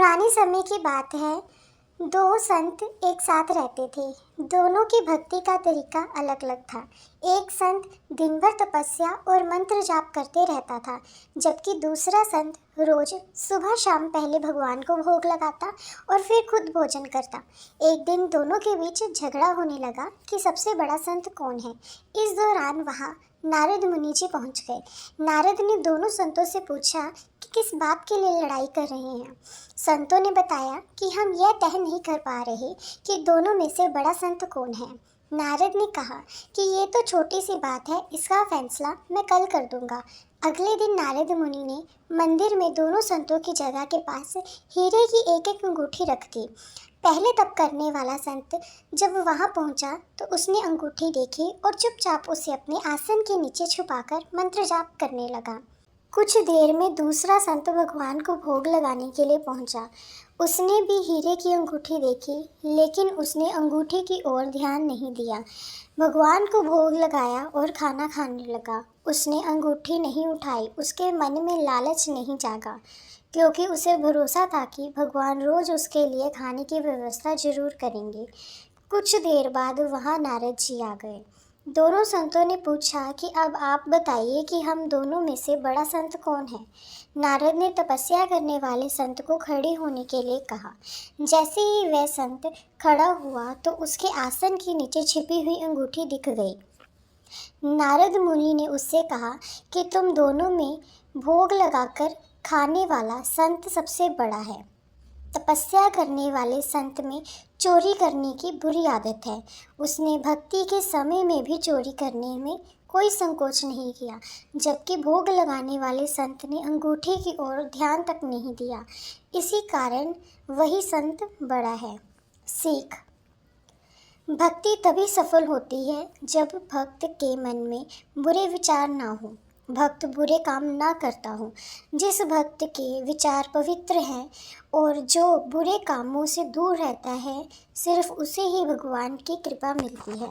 पुराने समय की बात है। दो संत एक साथ रहते थे। दोनों की भक्ति का तरीका अलग अलग था। एक संत दिन भर तपस्या और मंत्र जाप करते रहता था, जबकि दूसरा संत रोज सुबह शाम पहले भगवान को भोग लगाता और फिर खुद भोजन करता। एक दिन दोनों के बीच झगड़ा होने लगा कि सबसे बड़ा संत कौन है। इस दौरान वहाँ नारद मुनि जी पहुँच गए। नारद ने दोनों संतों से पूछा कि किस बात के लिए लड़ाई कर रहे हैं। संतों ने बताया कि हम यह तय नहीं कर पा रहे कि दोनों में से बड़ा संत कौन है। नारद ने कहा कि ये तो छोटी सी बात है, इसका फैसला मैं कल कर दूंगा। अगले दिन नारद मुनि ने मंदिर में दोनों संतों की जगह के पास हीरे की एक एक अंगूठी रख दी। पहले तप करने वाला संत जब वहां पहुंचा तो उसने अंगूठी देखी और चुपचाप उसे अपने आसन के नीचे छुपाकर मंत्र जाप करने लगा। कुछ देर में दूसरा संत भगवान को भोग लगाने के लिए पहुंचा। उसने भी हीरे की अंगूठी देखी, लेकिन उसने अंगूठी की ओर ध्यान नहीं दिया। भगवान को भोग लगाया और खाना खाने लगा। उसने अंगूठी नहीं उठाई। उसके मन में लालच नहीं जागा, क्योंकि उसे भरोसा था कि भगवान रोज उसके लिए खाने की व्यवस्था जरूर करेंगे। कुछ देर बाद वहाँ नारद जी आ गए। दोनों संतों ने पूछा कि अब आप बताइए कि हम दोनों में से बड़ा संत कौन है। नारद ने तपस्या करने वाले संत को खड़े होने के लिए कहा। जैसे ही वह संत खड़ा हुआ तो उसके आसन के नीचे छिपी हुई अंगूठी दिख गई। नारद मुनि ने उससे कहा कि तुम दोनों में भोग लगाकर खाने वाला संत सबसे बड़ा है। तपस्या करने वाले संत में चोरी करने की बुरी आदत है। उसने भक्ति के समय में भी चोरी करने में कोई संकोच नहीं किया, जबकि भोग लगाने वाले संत ने अंगूठी की ओर ध्यान तक नहीं दिया। इसी कारण वही संत बड़ा है। सीख: भक्ति तभी सफल होती है जब भक्त के मन में बुरे विचार ना हो, भक्त बुरे काम ना करता हो। जिस भक्त के विचार पवित्र हैं और जो बुरे कामों से दूर रहता है, सिर्फ उसे ही भगवान की कृपा मिलती है।